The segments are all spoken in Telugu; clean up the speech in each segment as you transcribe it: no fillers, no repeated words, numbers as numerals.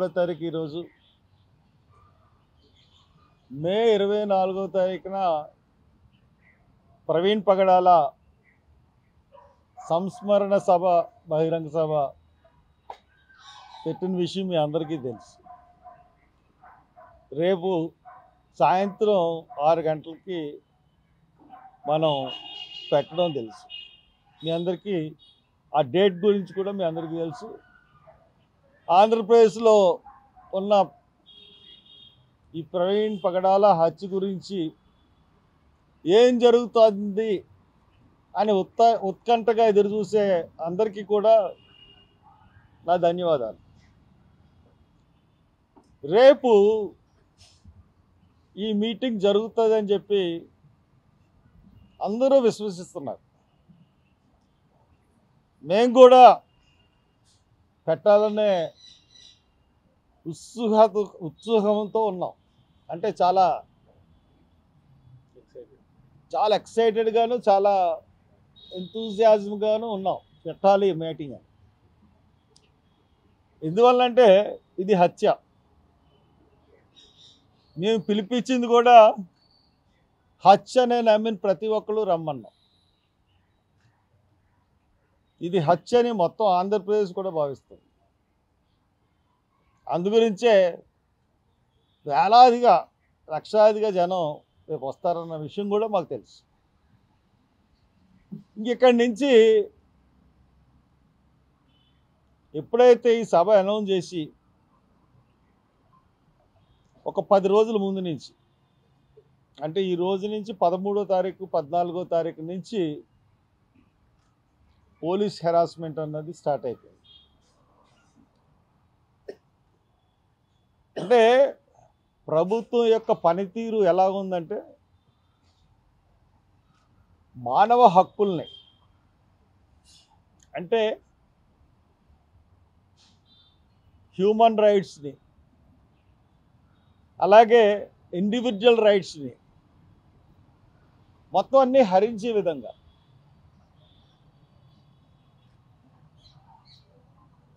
23వ తారీఖు ఈరోజు. మే 24వ తారీఖున ప్రవీణ్ పగడాల సంస్మరణ సభ, బహిరంగ సభ పెట్టిన విషయం మీ అందరికీ తెలుసు. రేపు సాయంత్రం 6 గంటలకి మనం పెట్టడం తెలుసు. మీ అందరికీ ఆ డేట్ గురించి కూడా మీ అందరికీ తెలుసు. ఆంధ్రప్రదేశ్లో ఉన్న ఈ ప్రవీణ్ పగడాల హత్య గురించి ఏం జరుగుతుంది అని ఉత్కంఠగా ఎదురుచూసే అందరికీ కూడా నా ధన్యవాదాలు. రేపు ఈ మీటింగ్ జరుగుతుందని చెప్పి అందరూ విశ్వసిస్తున్నారు. మేము కూడా పెట్టాలనే ఉత్సాహంతో ఉన్నాం. అంటే చాలా ఎక్సైటెడ్గాను, చాలా ఎంతూజియాజంగాను ఉన్నాం పెట్టాలి మీటింగ్ అని. ఎందువల్లంటే ఇది హత్య. మేము పిలిపించింది కూడా హత్య అనే నమ్మిన ప్రతి ఒక్కరు రమ్మన్నాం. ఇది హత్య అని మొత్తం ఆంధ్రప్రదేశ్ కూడా భావిస్తుంది. అందుగురించే వేలాదిగా, లక్షాదిగా జనం రేపు వస్తారన్న విషయం కూడా మాకు తెలుసు. ఇంకెక్కడి నుంచి ఎప్పుడైతే ఈ సభ అనౌన్స్ చేసి ఒక 10 రోజుల ముందు నుంచి, అంటే ఈ రోజు నుంచి 13వ తారీఖు 14వ తారీఖు నుంచి పోలీస్ హెరాస్మెంట్ అన్నది స్టార్ట్ అయిపోయింది. అంటే ప్రభుత్వం యొక్క పనితీరు ఎలా ఉందంటే మానవ హక్కుల్ని, అంటే హ్యూమన్ రైట్స్ని, అలాగే ఇండివిజువల్ రైట్స్ని మొత్తం అన్నీ హరించే విధంగా,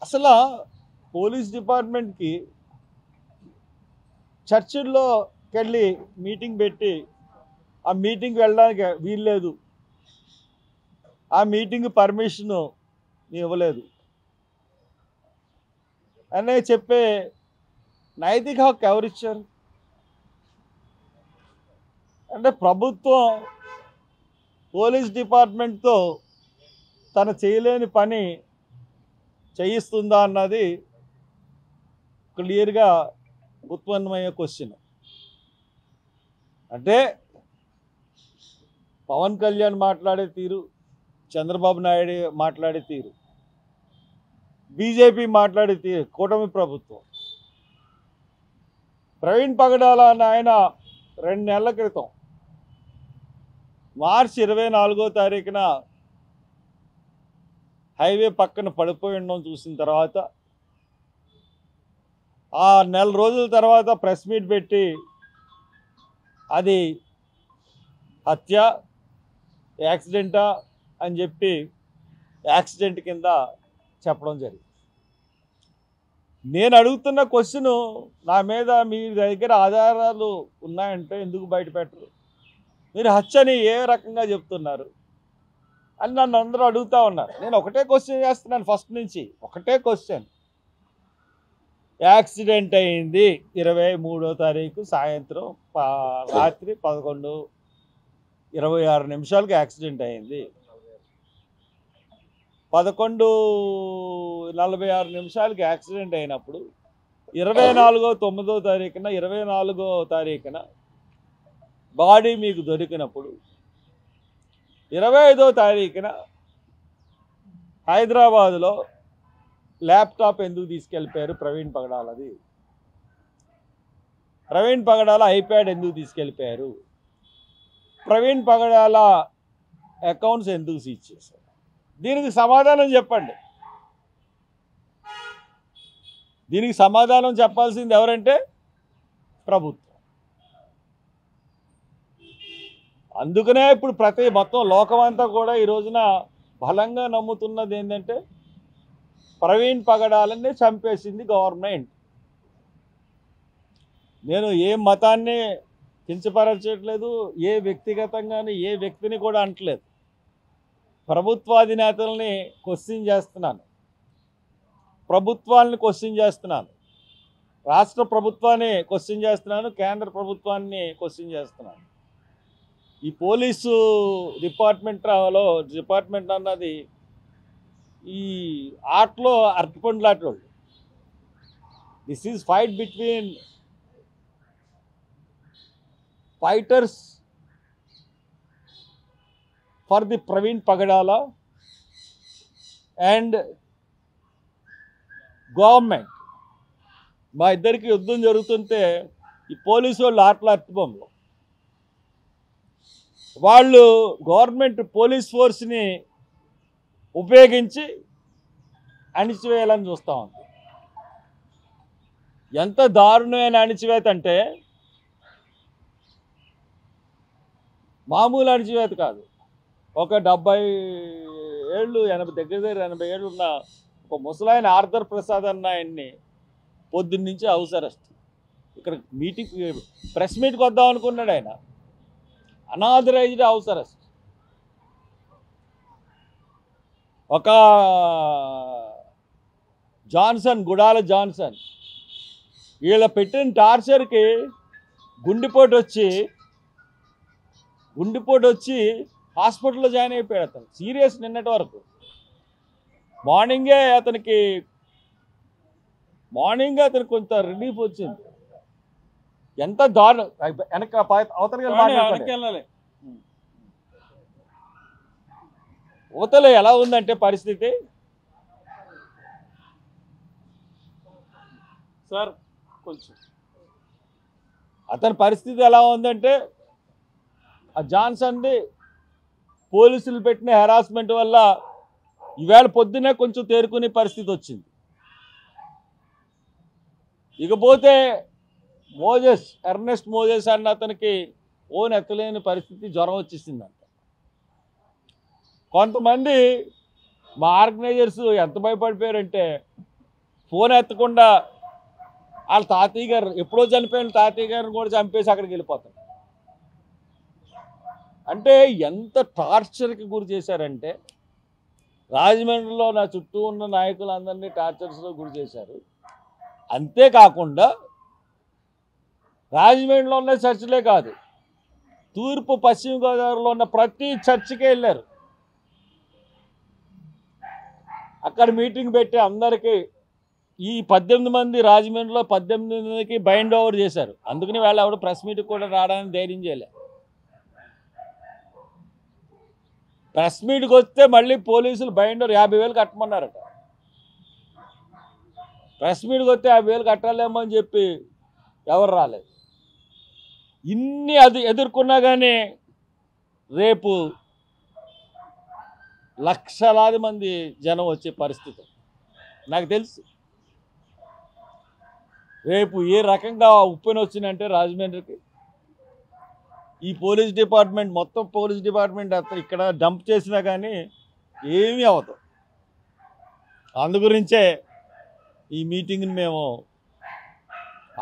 అసలు పోలీస్ డిపార్ట్మెంట్కి చర్చిల్లోకి వెళ్ళి మీటింగ్ పెట్టి ఆ మీటింగ్కి వెళ్ళడానికి వీల్లేదు, ఆ మీటింగ్ పర్మిషను ఇవ్వలేదు అనే చెప్పే నైతిక హక్కు ఎవరిచ్చారు? అంటే ప్రభుత్వం పోలీస్ డిపార్ట్మెంట్తో తను చేయలేని పని చేయిస్తుందా అన్నది క్లియర్గా ఉత్పన్నమయ్యే క్వశ్చన్. అంటే పవన్ కళ్యాణ్ మాట్లాడే తీరు, చంద్రబాబు నాయుడు మాట్లాడే తీరు, బీజేపీ మాట్లాడే తీరు, కూటమి ప్రభుత్వం. ప్రవీణ్ పగడాల అన్న ఆయన 2 నెలల క్రితం మార్చి 24వ తారీఖున హైవే పక్కన పడిపోయి ఉండడం చూసిన తర్వాత ఆ నెల రోజుల తర్వాత ప్రెస్ మీట్ పెట్టి అది హత్య, యాక్సిడెంటా అని చెప్పి యాక్సిడెంట్ కింద చెప్పడం జరిగింది. నేను అడుగుతున్న క్వశ్చన్, నా మీద మీ దగ్గర ఆధారాలు ఉన్నాయంటే ఎందుకు బయట పెట్టరు? మీరు హత్యని ఏ రకంగా చెప్తున్నారు అని నన్ను అందరూ అడుగుతూ ఉన్నారు. నేను ఒకటే క్వశ్చన్ చేస్తున్నాను ఫస్ట్ నుంచి, ఒకటే క్వశ్చన్. యాక్సిడెంట్ అయింది 23వ తారీఖు సాయంత్రం రాత్రి 11:26 నిమిషాలకు యాక్సిడెంట్ అయింది. 11:46 నిమిషాలకి యాక్సిడెంట్ అయినప్పుడు 24వ తారీఖున బాడీ మీకు దొరికినప్పుడు 25వ తారీఖున హైదరాబాదులో ల్యాప్టాప్ ఎందుకు తీసుకెళ్ళిపోయారు? ప్రవీణ్ పగడాలది. ప్రవీణ్ పగడాల ఐప్యాడ్ ఎందుకు తీసుకెళ్ళిపోయారు? ప్రవీణ్ పగడాల అకౌంట్స్ ఎందుకు సీజ్ చేశారు? దీనికి సమాధానం చెప్పండి. దీనికి సమాధానం చెప్పాల్సింది ఎవరంటే ప్రభుత్వం. అందుకనే ఇప్పుడు మొత్తం లోకమంతా కూడా ఈ రోజున బలంగా నమ్ముతున్నది ఏంటంటే ప్రవీణ్ పగడాలని చంపేసింది గవర్నమెంట్. నేను ఏ మతాన్ని కించపరచట్లేదు, ఏ వ్యక్తిగతంగాను ఏ వ్యక్తిని కూడా అంటలేదు. ప్రభుత్వాధినేతల్ని క్వశ్చన్ చేస్తున్నాను, ప్రభుత్వాన్ని క్వశ్చన్ చేస్తున్నాను, రాష్ట్ర ప్రభుత్వాన్ని క్వశ్చన్ చేస్తున్నాను, కేంద్ర ప్రభుత్వాన్ని క్వశ్చన్ చేస్తున్నాను. ఈ పోలీసు డిపార్ట్మెంట్ అన్నది ఈ ఆటలో అరటిపండ్లాటోళ్ళు. This is fight between fighters for the Praveen Pagadala and government. మా ఇద్దరికి యుద్ధం జరుగుతుంటే ఈ పోలీసు వాళ్ళు అరటిబొమ్మలు. వాళ్ళు గవర్నమెంట్ పోలీస్ ఫోర్స్ని ఉపయోగించి అణిచివేయాలని చూస్తూ ఉంది. ఎంత దారుణమైన అణిచివేత అంటే మామూలు అణిచివేత కాదు. ఒక 70 ఏళ్ళు 80 ఏళ్ళు ఉన్న ఒక ముసలాయన ఆర్థర్ ప్రసాద్ అన్న ఆయన్ని పొద్దున్నుంచి హౌస్ అరెస్ట్. ఇక్కడ ప్రెస్ మీట్కి వద్దాం అనుకున్నాడు ఆయన, అనాథరైజ్డ్ హౌస్ అరెస్ట్. ఒక గుడాల జాన్సన్ వీళ్ళ పెట్టిన టార్చర్కి గుండెపోటు వచ్చి హాస్పిటల్లో జాయిన్ అయిపోయాడు. అతను సీరియస్ నిన్నటి వరకు. మార్నింగే అతనికి కొంత రిలీఫ్ వచ్చింది. ఎంత దారుణం. అవతల ఎలా ఉందంటే పరిస్థితి సార్, కొంచెం అతని పరిస్థితి ఎలా ఉందంటే ఆ జాన్సన్ది పోలీసులు పెట్టిన హెరాస్మెంట్ వల్ల ఈవేళ పొద్దునే కొంచెం తేరుకునే పరిస్థితి వచ్చింది. ఇకపోతే ఎర్నెస్ట్ మోజెస్ అన్న అతనికి ఎత్తలేని పరిస్థితి, జ్వరం వచ్చేసిందంట. కొంతమంది మా ఆర్గనైజర్స్ ఎంత భయపడిపోయారంటే ఫోన్ ఎత్తకుండా వాళ్ళ తాతయ్య గారు, ఎప్పుడో చనిపోయిన తాతయ్య గారిని కూడా చంపేసి అక్కడికి వెళ్ళిపోతారు. అంటే ఎంత టార్చర్కి గురి చేశారంటే రాజమండ్రిలో నా చుట్టూ ఉన్న నాయకులందరినీ టార్చర్స్లో గురి చేశారు. అంతేకాకుండా రాజమండ్రిలో ఉన్న చర్చిలే కాదు, తూర్పు పశ్చిమ గోదావరిలో ఉన్న ప్రతి చర్చికే వెళ్ళారు. అక్కడ మీటింగ్ పెట్టి అందరికీ ఈ 18 మంది రాజమండ్రిలో 18 మందికి బైండ్ ఓవర్ చేశారు. అందుకని వాళ్ళు ఎవరు ప్రెస్ మీట్కి కూడా రావడానికి ధైర్యం చేయలే. ప్రెస్ మీట్కి వస్తే మళ్ళీ పోలీసులు బైండ్ ఓవర్ 50,000 కట్టమన్నారట. ప్రెస్ మీట్కి వస్తే 50,000 కట్టాలేమో అని చెప్పి ఎవరు రాలేదు. ఇన్ని ఎదుర్కొన్నా కానీ రేపు లక్షలాది మంది జనం వచ్చే పరిస్థితి నాకు తెలుసు. రేపు ఏ రకంగా ఉప్పెన వచ్చిందంటే రాజమండ్రికి ఈ పోలీస్ డిపార్ట్మెంట్, మొత్తం పోలీస్ డిపార్ట్మెంట్ ఇక్కడ డంప్ చేసినా కానీ ఏమీ అవ్వదు. అందుగురించే ఈ మీటింగ్ని మేము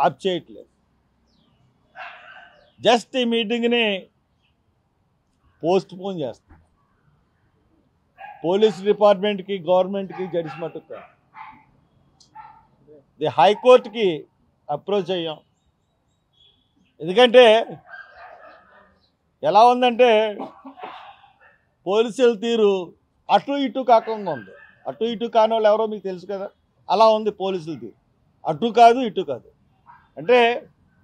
ఆప్ చేయట్లేదు. జస్ట్ ఈ మీటింగ్ని పోస్ట్ పోన్ చేస్తాం. పోలీస్ డిపార్ట్మెంట్కి, గవర్నమెంట్కి జడ్జి మట్టుకు హైకోర్టుకి అప్రోచ్ అయ్యాం. ఎందుకంటే ఎలా ఉందంటే పోలీసుల తీరు అటు ఇటు కాకుండా ఉంది. అటు ఇటు కాని వాళ్ళు ఎవరో మీకు తెలుసు కదా, అలా ఉంది పోలీసుల తీరు. అటు కాదు ఇటు కాదు. అంటే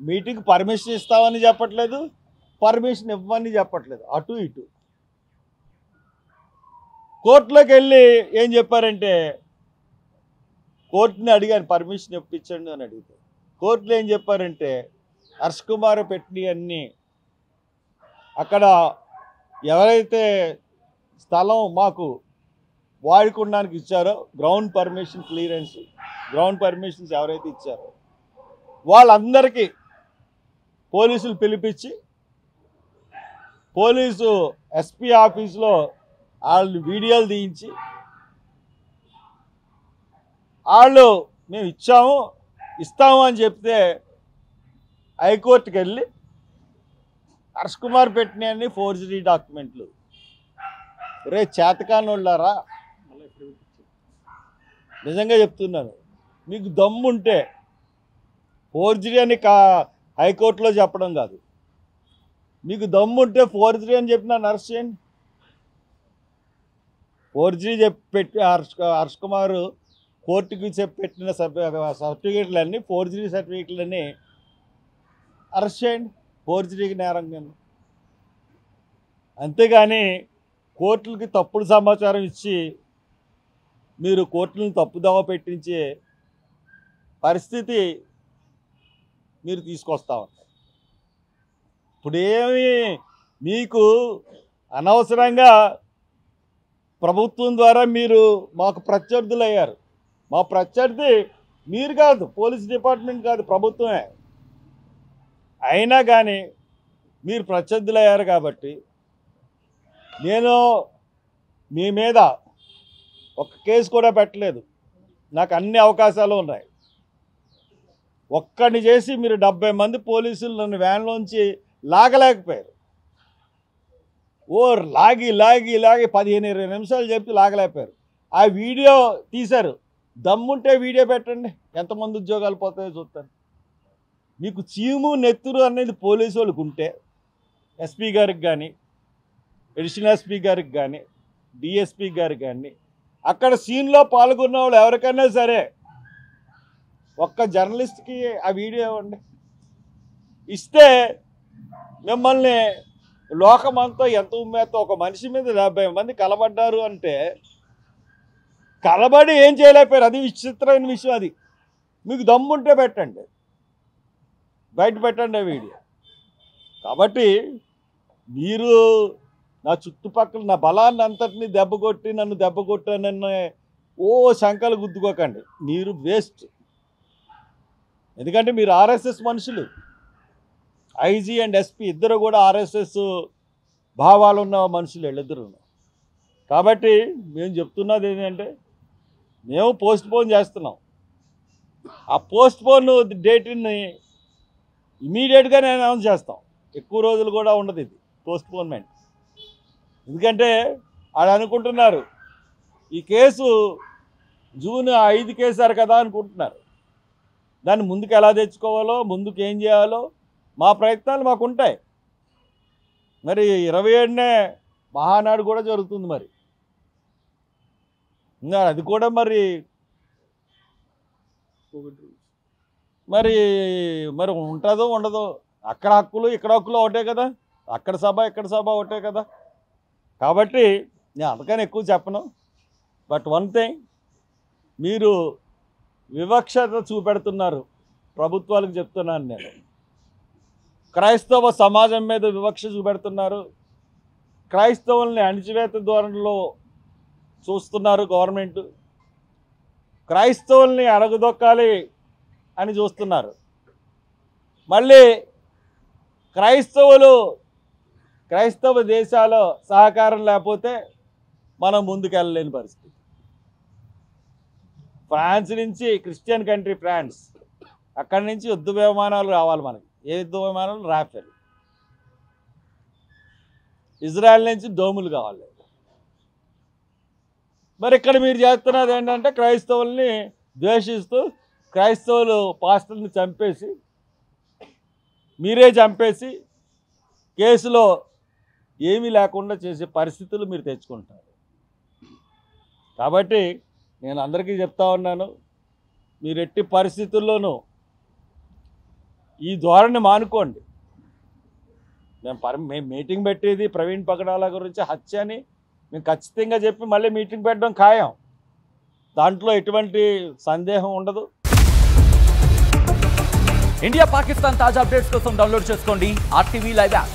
మీటింగ్ పర్మిషన్ ఇస్తామని చెప్పట్లేదు, పర్మిషన్ ఇవ్వని చెప్పట్లేదు, అటు ఇటు. కోర్టులోకి వెళ్ళి ఏం చెప్పారంటే, కోర్టుని అడిగాను పర్మిషన్ ఇప్పించండి అని అడిగితే, కోర్టులో ఏం చెప్పారంటే హర్ష్ కుమార్ పెట్టినవి అన్నీ అక్కడ ఎవరైతే స్థలం మాకు వాడుకోవడానికి ఇచ్చారో గ్రౌండ్ పర్మిషన్స్ ఎవరైతే ఇచ్చారో వాళ్ళందరికీ పోలీసులు పిలిపించి పోలీసు ఎస్పీ ఆఫీస్లో వాళ్ళు వీడియోలు తీయించి వాళ్ళు మేము ఇస్తాము అని చెప్తే హైకోర్టుకి వెళ్ళి హర్ష్ కుమార్ పెట్టినవన్నీ ఫోర్జరీ డాక్యుమెంట్లు. రే చేతకానోళ్ళారా, నిజంగా చెప్తున్నాను, మీకు దమ్ముంటే ఫోర్జరీ అని హైకోర్టులో చెప్పడం కాదు, మీకు దమ్ముంటే ఫోర్జరీ అని చెప్పి నన్ను అరెస్ట్ చేయండి. ఫోర్జరీ పెట్టి హర్ష్ కుమార్ కోర్టుకి పెట్టిన సర్టిఫికేట్లన్నీ ఫోర్జరీ సర్టిఫికేట్లన్నీ అరెస్ట్ చేయండి, ఫోర్జరీకి నేరం కింద. అంతేగాని కోర్టులకి తప్పుడు సమాచారం ఇచ్చి మీరు కోర్టులను తప్పుదోవ పెట్టించే పరిస్థితి మీరు తీసుకొస్తా ఉంటారు. ఇప్పుడేమి మీకు అనవసరంగా ప్రభుత్వం ద్వారా మీరు మాకు ప్రత్యర్థులు అయ్యారు. మా ప్రత్యర్థి మీరు కాదు, పోలీస్ డిపార్ట్మెంట్ కాదు, ప్రభుత్వమే. అయినా కానీ మీరు ప్రత్యర్థులు అయ్యారు కాబట్టి నేను మీ మీద ఒక కేసు కూడా పెట్టలేదు. నాకు అన్ని అవకాశాలు ఉన్నాయి. ఒక్కడిని చేసి మీరు 70 మంది పోలీసులు నన్ను వ్యాన్లోంచి లాగలేకపోయారు. లాగి 15-20 నిమిషాలు చెప్పి లాగలేకపోయారు. ఆ వీడియో తీశారు. దమ్ముంటే వీడియో పెట్టండి, ఎంతమంది ఉద్యోగాలు పోతాయో చూస్తాను. మీకు చీము నెత్తురు అనేది పోలీసు వాళ్ళకు ఉంటే ఎస్పీ గారికి కానీ, అడిషనల్ ఎస్పీ గారికి కానీ, డిఎస్పీ గారికి కానీ, అక్కడ సీన్లో పాల్గొన్న వాళ్ళు ఎవరికైనా సరే ఒక్క జర్నలిస్ట్కి ఆ వీడియో ఇవ్వండి. ఇస్తే మిమ్మల్ని లోకమంతా ఎంత ఉమ్మేతో ఒక మనిషి మీద 70 మంది కలబడ్డారు అంటే కలబడి ఏం చేయలేకపోయారు. అది విచిత్రమైన విషయం. అది మీకు దమ్ముంటే పెట్టండి, బయట పెట్టండి ఆ వీడియో. కాబట్టి మీరు నా చుట్టుపక్కల నా బలాన్ని అంతటినీ దెబ్బకొట్టి నన్ను దెబ్బకొట్టానన్న శంకలు గుద్దుకోకండి. మీరు వేస్ట్. ఎందుకంటే మీరు ఆర్ఎస్ఎస్ మనుషులు. ఐజీ అండ్ ఎస్పీ ఇద్దరు కూడా ఆర్ఎస్ఎస్ భావాలు ఉన్న మనుషులు వీళ్ళిద్దరు. కాబట్టి మేము చెప్తున్నది ఏంటంటే మేము పోస్ట్పోన్ చేస్తున్నాం. ఆ పోస్ట్పోన్ డేట్ని ఇమీడియట్గా నేను అనౌన్స్ చేస్తాం. ఎక్కువ రోజులు కూడా ఉండదు ఇది పోస్ట్పోన్మెంట్. ఎందుకంటే వాళ్ళు అనుకుంటున్నారు ఈ కేసు జూన్ 5 కేసారు కదా అనుకుంటున్నారు. దాన్ని ముందుకు ఎలా తెచ్చుకోవాలో, ముందుకు ఏం చేయాలో మా ప్రయత్నాలు మాకు ఉంటాయి. మరి 27నే మహానాడు కూడా జరుగుతుంది. మరి అది కూడా మరి ఉంటుందో ఉండదో. అక్కడ హక్కులు ఇక్కడ హక్కులు ఒకటే కదా, అక్కడ సభ ఇక్కడ సభ ఒకటే కదా. కాబట్టి నేను అంతకని ఎక్కువ చెప్పను. బట్ వన్ థింగ్, మీరు వివక్షత చూపెడుతున్నారు. ప్రభుత్వాలకు చెప్తున్నాను నేను, క్రైస్తవ సమాజం మీద వివక్ష చూపెడుతున్నారు. క్రైస్తవుల్ని అణిచివేత ధోరణిలో చూస్తున్నారు గవర్నమెంట్. క్రైస్తవుల్ని అడగదొక్కాలి అని చూస్తున్నారు. మళ్ళీ క్రైస్తవ దేశాల సహకారం లేకపోతే మనం ముందుకెళ్ళలేని పరిస్థితి. ఫ్రాన్స్ నుంచి, క్రిస్టియన్ కంట్రీ ఫ్రాన్స్, అక్కడి నుంచి యుద్ధ విమానాలు రావాలి మనకి. ఏ యుద్ధ విమానాలు? రాఫెల్. ఇజ్రాయెల్ నుంచి డోములు కావాలి. మరి ఇక్కడ మీరు చేస్తున్నది ఏంటంటే క్రైస్తవుల్ని ద్వేషిస్తూ క్రైస్తవులు పాస్టర్ని చంపేసి, మీరే చంపేసి కేసులో ఏమీ లేకుండా చేసే పరిస్థితులు మీరు తెచ్చుకుంటారు. కాబట్టి నేను అందరికీ చెప్తా ఉన్నాను, మీరు ఎట్టి పరిస్థితుల్లోనూ ఈ ధోరణి మానుకోండి. మేము మీటింగ్ పెట్టేది ప్రవీణ్ పగడాల గురించి హత్య అని మేము ఖచ్చితంగా చెప్పి మళ్ళీ మీటింగ్ పెట్టడం ఖాయం. దాంట్లో ఎటువంటి సందేహం ఉండదు. ఇండియా పాకిస్తాన్ తాజా అప్డేట్స్ కోసం డౌన్లోడ్ చేసుకోండి RTV లైవ్ యాప్.